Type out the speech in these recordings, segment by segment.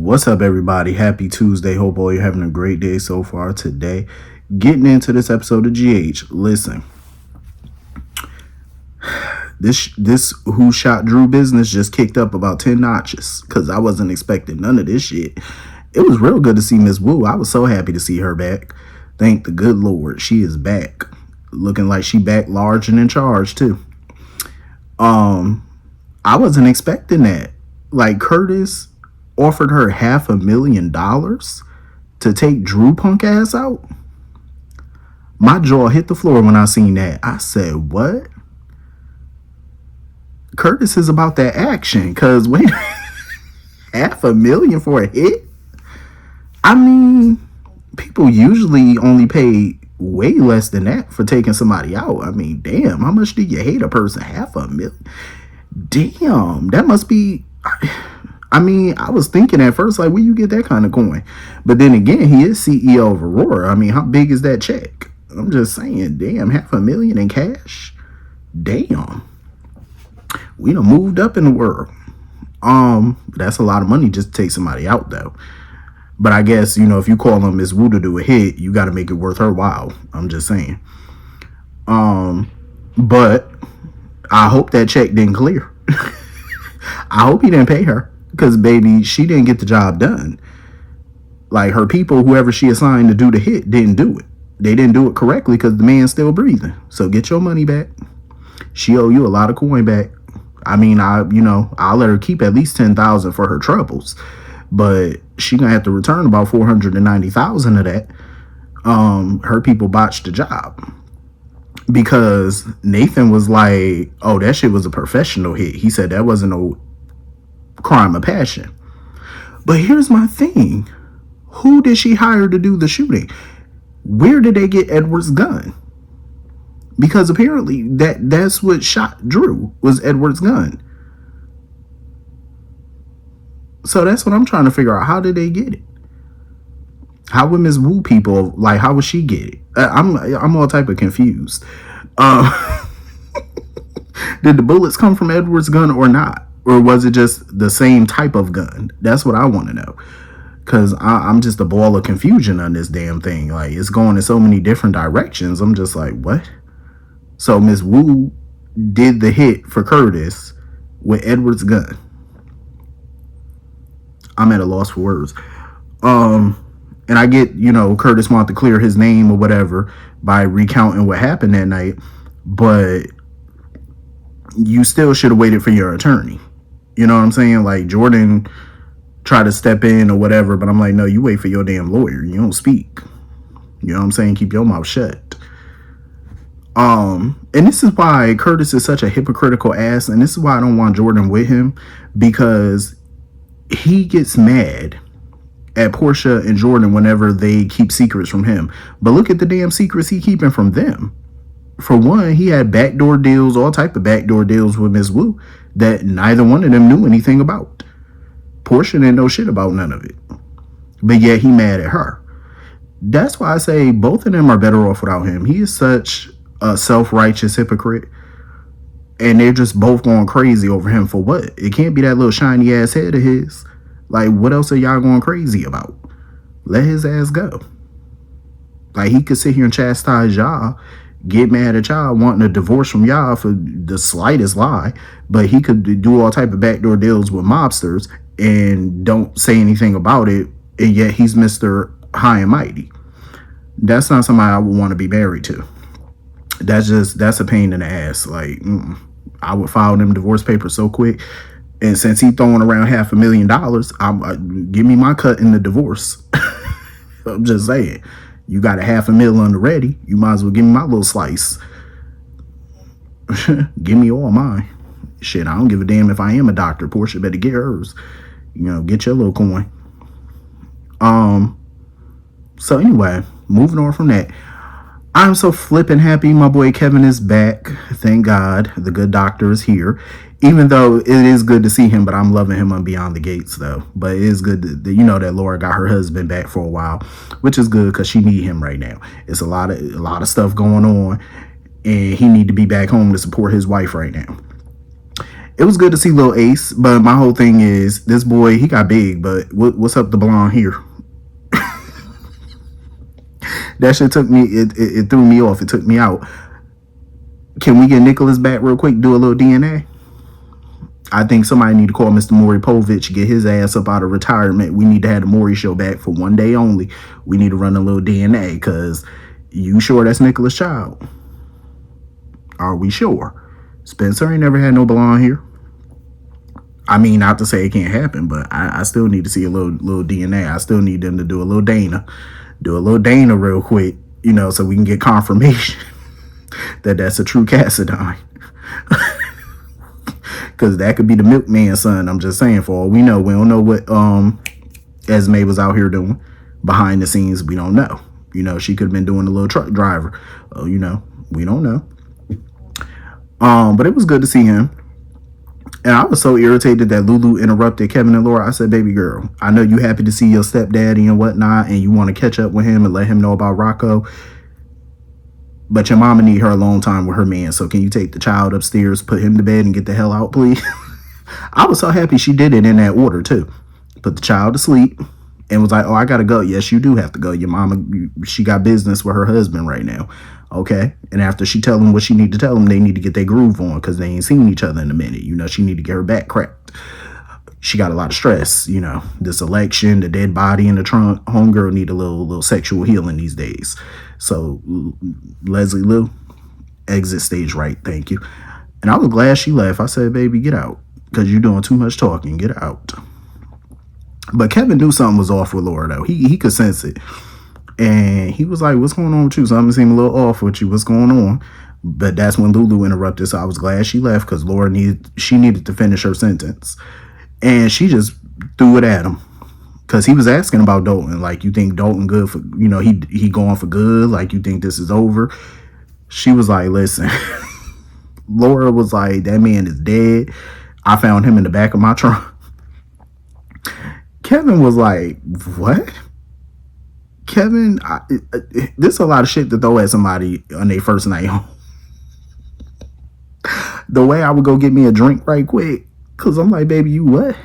What's up, everybody? Happy Tuesday. Hope all you're having a great day so far today. Getting into this episode of GH. Listen, this Who Shot Drew business just kicked up about 10 notches because I wasn't expecting none of this shit. It was real good to see Miss Wu. I was so happy to see her back. Thank the good Lord, she is back. Looking like she back large and in charge too. I wasn't expecting that. Like, Curtis offered her $500,000 to take Drew punk ass out. My jaw hit the floor when I seen that. I said, what? Curtis is about that action, cause wait, $500,000 for a hit? I mean, people usually only pay way less than that for taking somebody out. I mean, damn, how much do you hate a person? $500,000? Damn, that must be... I mean, I was thinking at first, like, where you get that kind of coin? But then again, he is CEO of Aurora. I mean, how big is that check? I'm just saying, damn, $500,000 in cash? Damn. We done moved up in the world. That's a lot of money just to take somebody out, though. But I guess, you know, if you call on Miss Wu to do a hit, you got to make it worth her while. I'm just saying. But I hope that check didn't clear. I hope he didn't pay her. Because, baby, she didn't get the job done. Like, her people, whoever she assigned to do the hit, didn't do it. They didn't do it correctly because the man's still breathing. So get your money back. She owe you a lot of coin back. I mean, I'll let her keep at least $10,000 for her troubles. But she gonna have to return about $490,000 of that. Her people botched the job. Because Nathan was like, oh, that shit was a professional hit. He said that wasn't no crime of passion. But here's my thing. Who did she hire to do the shooting? Where did they get Edward's gun? Because apparently that's what shot Drew, was Edward's gun. So that's what I'm trying to figure out. How did they get it? How would Miss Wu people, like, how would she get it? I'm all type of confused. Did the bullets come from Edward's gun or not? Or was it just the same type of gun? That's what I want to know. Because I'm just a ball of confusion on this damn thing. Like, it's going in so many different directions. I'm just like, what? So Miss Wu did the hit for Curtis with Edward's gun. I'm at a loss for words. And I get, Curtis wanted to clear his name or whatever by recounting what happened that night. But you still should have waited for your attorney. You know what I'm saying? Like, Jordan tried to step in or whatever, but I'm like, no, you wait for your damn lawyer. You don't speak. You know what I'm saying? Keep your mouth shut. And this is why Curtis is such a hypocritical ass, and this is why I don't want Jordan with him, because he gets mad at Portia and Jordan whenever they keep secrets from him. But look at the damn secrets he keeping from them. For one, he had backdoor deals, all type of backdoor deals with Miss Wu that neither one of them knew anything about. Portia didn't know shit about none of it. But yet he mad at her. That's why I say both of them are better off without him. He is such a self-righteous hypocrite. And they're just both going crazy over him for what? It can't be that little shiny ass head of his. Like, what else are y'all going crazy about? Let his ass go. Like, he could sit here and chastise y'all, get mad at y'all wanting a divorce from y'all for the slightest lie, but he could do all type of backdoor deals with mobsters and don't say anything about it, and yet he's Mr. High and Mighty. That's not somebody I would want to be married to. That's a pain in the ass. Like, I would file them divorce papers so quick. And since he throwing around $500,000, give me my cut in the divorce. I'm just saying, you got $500,000 on the ready. You might as well give me my little slice. Give me all mine. Shit, I don't give a damn if I am a doctor. Portia better get hers. Get your little coin. So anyway, moving on from that. I'm so flippin' happy my boy Kevin is back. Thank God the good doctor is here. Even though it is good to see him, but I'm loving him on Beyond the Gates though. But it is good that Laura got her husband back for a while, which is good because she need him right now. It's a lot of stuff going on, and he need to be back home to support his wife right now. It was good to see Lil Ace, but my whole thing is this boy, he got big, but what's up the blonde here? That shit took me, it threw me off. It took me out. Can we get Nicholas back real quick? Do a little DNA? I think somebody need to call Mr. Maury Povich, get his ass up out of retirement. We need to have the Maury show back for one day only. We need to run a little DNA, because you sure that's Nicholas' child? Are we sure? Spencer ain't never had no blonde hair. I mean, not to say it can't happen, but I still need to see a little DNA. I still need them to do a little Dana. Do a little Dana real quick, so we can get confirmation that that's a true Cassadine. Because that could be the milkman's son. I'm just saying, for all we know. We don't know what Esme was out here doing behind the scenes. We don't know. She could have been doing a little truck driver. We don't know. But it was good to see him. And I was so irritated that Lulu interrupted Kevin and Laura. I said, baby girl, I know you happy to see your stepdaddy and whatnot, and you want to catch up with him and let him know about Rocco. But your mama need her alone time with her man. So can you take the child upstairs, put him to bed, and get the hell out, please? I was so happy she did it in that order, too. Put the child to sleep and was like, oh, I got to go. Yes, you do have to go. Your mama, she got business with her husband right now. Okay. And after she tell them what she need to tell them, they need to get their groove on, because they ain't seen each other in a minute. She need to get her back cracked. She got a lot of stress, this election, the dead body in the trunk. Homegirl need a little sexual healing these days. So Leslie Lou, exit stage right. Thank you. And I was glad she left. I said, baby, get out, because you're doing too much talking. Get out. But Kevin knew something was off with Laura, though. He could sense it. And he was like, what's going on with you? Something seemed a little off with you. What's going on? But that's when Lulu interrupted. So I was glad she left, because Laura needed to finish her sentence. And she just threw it at him, because he was asking about Dalton. Like, you think Dalton good for, he going for good? Like, you think this is over? She was like, listen. Laura was like, that man is dead. I found him in the back of my trunk. Kevin was like, what? Kevin, this is a lot of shit to throw at somebody on their first night home. The way I would go get me a drink right quick, because I'm like, baby, you what?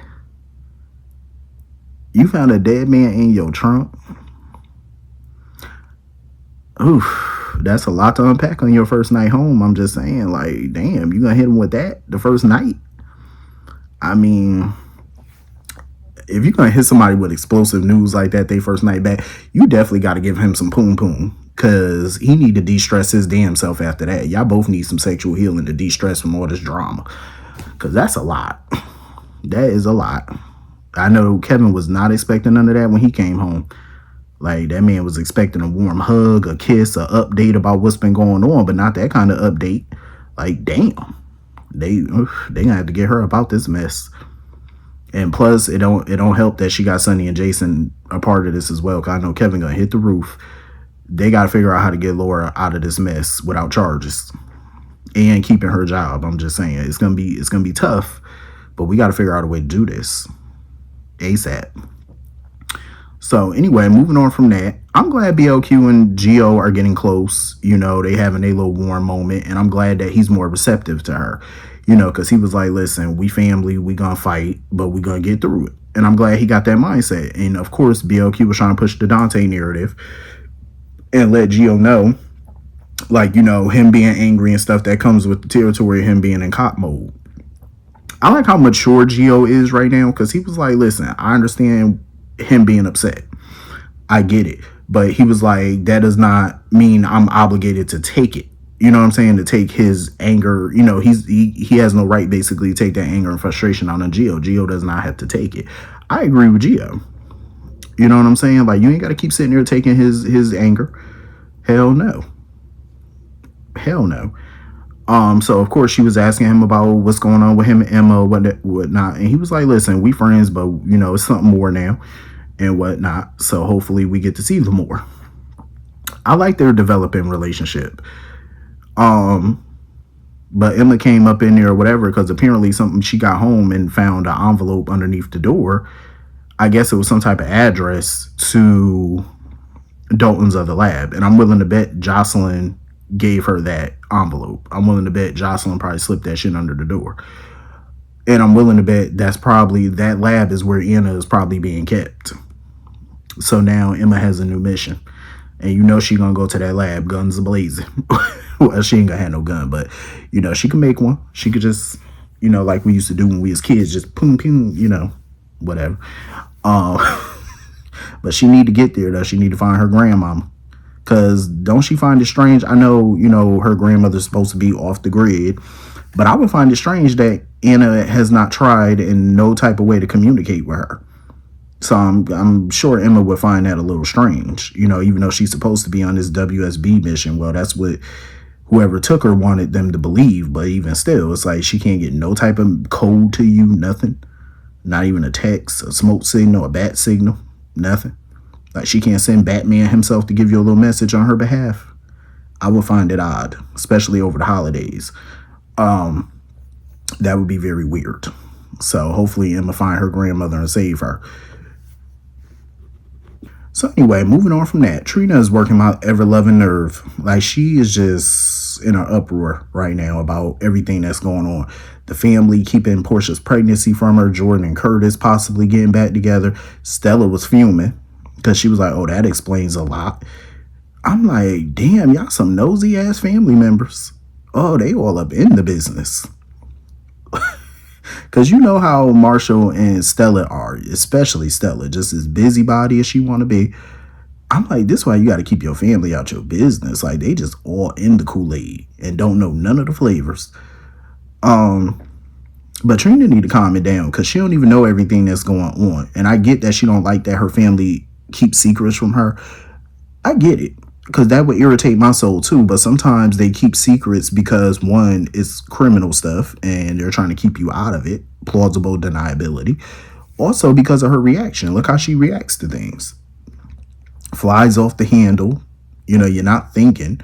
You found a dead man in your trunk? Oof, that's a lot to unpack on your first night home. I'm just saying, like, damn, you gonna hit him with that the first night? I mean, if you're gonna hit somebody with explosive news like that they first night back, you definitely got to give him some poom poom, because he need to de-stress his damn self after that. Y'all both need some sexual healing to de-stress from all this drama, because that's a lot. That is a lot. I know Kevin was not expecting none of that when he came home. Like, that man was expecting a warm hug, a kiss, a update about what's been going on, but not that kind of update. Like, damn, they gonna have to get her about this mess. And plus, it don't help that she got Sonny and Jason a part of this as well, because I know Kevin gonna hit the roof. They got to figure out how to get Laura out of this mess without charges and keeping her job. I'm just saying, it's gonna be tough, but we got to figure out a way to do this ASAP. So anyway, moving on from that, I'm glad BLQ and Gio are getting close. They having a little warm moment, and I'm glad that he's more receptive to her. Because he was like, listen, we family, we gonna fight, but we gonna get through it. And I'm glad he got that mindset. And of course, BLQ was trying to push the Dante narrative and let Gio know, like, him being angry and stuff that comes with the territory of him being in cop mode. I like how mature Gio is right now, because he was like, listen, I understand him being upset. I get it. But he was like, that does not mean I'm obligated to take it. You know what I'm saying? To take his anger, he has no right basically to take that anger and frustration out on Gio. Gio does not have to take it. I agree with Gio. You know what I'm saying? Like, you ain't got to keep sitting there taking his anger. Hell no. Hell no. So of course she was asking him about what's going on with him and Emma, whatnot. And he was like, listen, we friends, but it's something more now and whatnot. So hopefully we get to see them more. I like their developing relationship. But Emma came up in there or whatever, because apparently she got home and found an envelope underneath the door. I guess it was some type of address to Dalton's other lab. And I'm willing to bet Jocelyn gave her that envelope. I'm willing to bet Jocelyn probably slipped that shit under the door. And I'm willing to bet that lab is where Anna is probably being kept. So now Emma has a new mission. And you know she gonna go to that lab, guns blazing. Well, she ain't gonna have no gun, but you know, she can make one. She could just, you know, like we used to do when we was kids, just boom, boom, you know, whatever. Um, but she need to get there though. She need to find her grandmama. Cause don't she find it strange? I know, you know, her grandmother's supposed to be off the grid, but I would find it strange that Anna has not tried in no type of way to communicate with her. So I'm sure Emma would find that a little strange, you know, even though she's supposed to be on this WSB mission. Well, that's what whoever took her wanted them to believe. But even still, it's like she can't get no type of code to you, nothing. Not even a text, a smoke signal, a bat signal, nothing. Like she can't send Batman himself to give you a little message on her behalf. I would find it odd, especially over the holidays. That would be very weird. So hopefully Emma find her grandmother and save her. So anyway, moving on from that, Trina is working my ever-loving nerve. Like she is just in an uproar right now about everything that's going on. The family keeping Portia's pregnancy from her, Jordan and Curtis possibly getting back together. Stella was fuming because she was like, oh, that explains a lot. I'm like, damn, y'all some nosy ass family members. Oh, they all up in the business. Because you know how Marshall and Stella are, especially Stella, just as busybody as she want to be. I'm like, this is why you got to keep your family out your business. Like, they just all in the Kool-Aid and don't know none of the flavors. But Trina need to calm it down because she don't even know everything that's going on. And I get that she don't like that her family keeps secrets from her. I get it. Because that would irritate my soul too. But sometimes they keep secrets because one, it's criminal stuff and they're trying to keep you out of it. Plausible deniability. Also because of her reaction. Look how she reacts to things. Flies off the handle. You know, you're not thinking.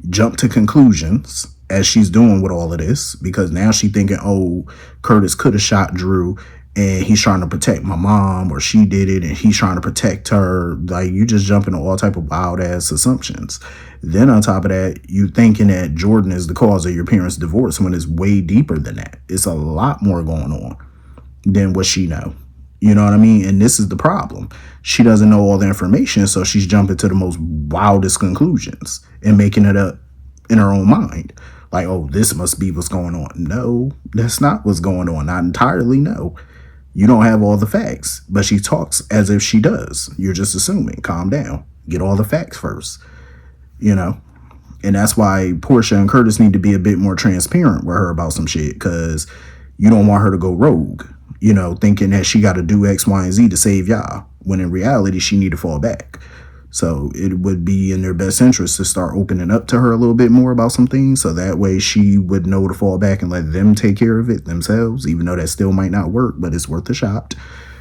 Jump to conclusions as she's doing with all of this. Because now she's thinking, oh, Curtis could have shot Drew. And he's trying to protect my mom, or she did it, and he's trying to protect her. Like, you just jump into all type of wild-ass assumptions. Then on top of that, you thinking that Jordan is the cause of your parents' divorce when it's way deeper than that. It's a lot more going on than what she know. You know what I mean? And this is the problem. She doesn't know all the information, so she's jumping to the most wildest conclusions and making it up in her own mind. Like, oh, this must be what's going on. No, that's not what's going on. Not entirely, no. You don't have all the facts, but she talks as if she does. You're just assuming. Calm down. Get all the facts first, you know? And that's why Portia and Curtis need to be a bit more transparent with her about some shit, because you don't want her to go rogue, you know, thinking that she got to do X, Y, and Z to save y'all, when in reality, she need to fall back. So it would be in their best interest to start opening up to her a little bit more about some things, so that way she would know to fall back and let them take care of it themselves, even though that still might not work, but it's worth a shot,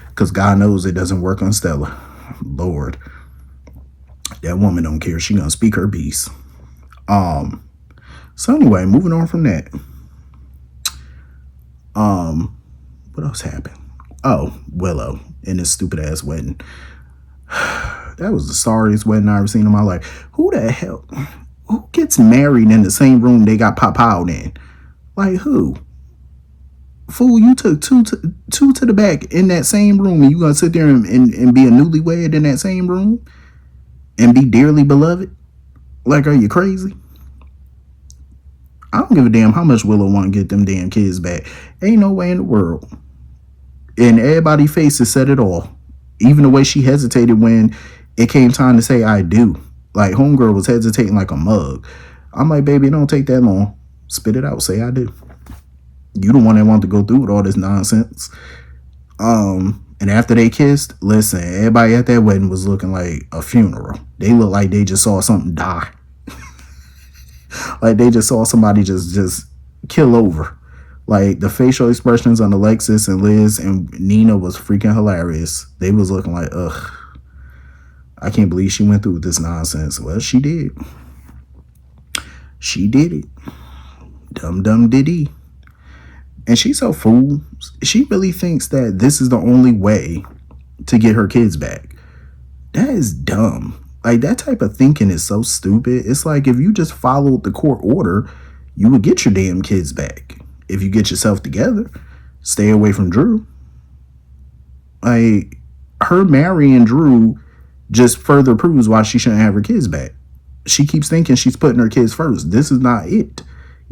because God knows it doesn't work on Stella. Lord, that woman don't care. She gonna speak her piece. So anyway, moving on from that. What else happened? Oh, Willow and this stupid ass wedding. That was the sorriest wedding I ever seen in my life. Who the hell? Who gets married in the same room they got pop out in? Like, who? Fool, you took two to the back in that same room, and you gonna sit there and be a newlywed in that same room and be dearly beloved? Like, are you crazy? I don't give a damn how much Willow want to get them damn kids back. Ain't no way in the world. And everybody's faces said it all. Even the way she hesitated when it came time to say I do. Like, homegirl was hesitating like a mug. I'm like, baby, it don't take that long. Spit it out. Say I do. You the one that wanted to go through with all this nonsense. And after they kissed, listen, everybody at that wedding was looking like a funeral. They looked like they just saw something die. Like they just saw somebody just kill over. Like the facial expressions on Alexis and Liz and Nina was freaking hilarious. They was looking like, ugh, I can't believe she went through with this nonsense. Well, she did. She did it. Dum diddy. And she's so fool. She really thinks that this is the only way to get her kids back. That is dumb. Like, that type of thinking is so stupid. It's like if you just followed the court order, you would get your damn kids back if you get yourself together. Stay away from Drew. Like, her marrying Drew just further proves why she shouldn't have her kids back. She keeps thinking she's putting her kids first. This is not it.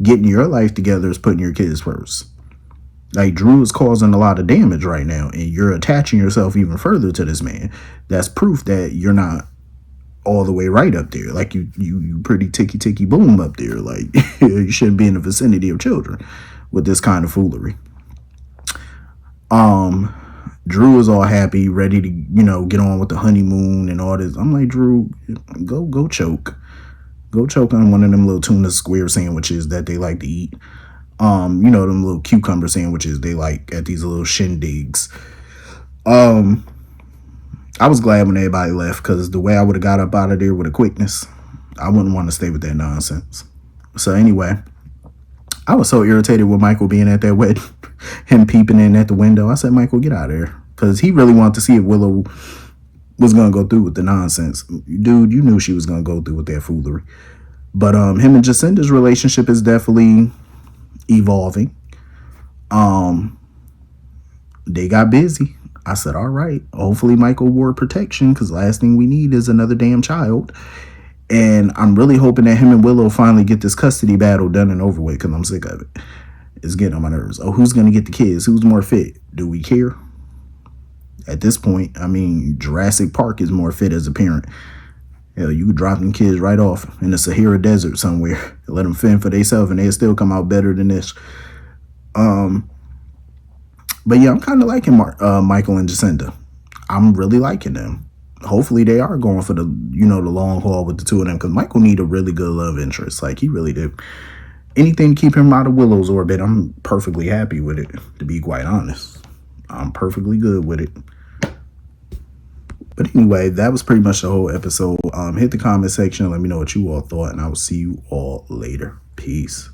Getting your life together is putting your kids first. Like, Drew is causing a lot of damage right now, and you're attaching yourself even further to this man. That's proof that you're not all the way right up there. Like, you pretty ticky boom up there. Like, you shouldn't be in the vicinity of children with this kind of foolery. Drew is all happy, ready to, get on with the honeymoon and all this. I'm like, Drew, go choke. Go choke on one of them little tuna square sandwiches that they like to eat. Them little cucumber sandwiches they like at these little shindigs. I was glad when everybody left, because the way I would have got up out of there with a quickness, I wouldn't want to stay with that nonsense. So anyway, I was so irritated with Michael being at that wedding, him peeping in at the window. I said, Michael, get out of there, because he really wanted to see if Willow was going to go through with the nonsense. Dude, you knew she was going to go through with that foolery. But him and Justinda's relationship is definitely evolving. They got busy. I said, all right, hopefully Michael wore protection, because last thing we need is another damn child. And I'm really hoping that him and Willow finally get this custody battle done and over with, because I'm sick of it. It's getting on my nerves. Oh, who's going to get the kids? Who's more fit? Do we care? At this point, I mean, Jurassic Park is more fit as a parent. Hell, you could drop them kids right off in the Sahara Desert somewhere, let them fend for themselves, and they'll still come out better than this. But yeah, I'm kind of liking Michael and Justinda. I'm really liking them. Hopefully they are going for the, the long haul with the two of them, because Michael need a really good love interest. Like, he really do. Anything to keep him out of Willow's orbit, I'm perfectly happy with it, to be quite honest. I'm perfectly good with it. But anyway, that was pretty much the whole episode. Hit the comment section and let me know what you all thought, and I will see you all later. Peace.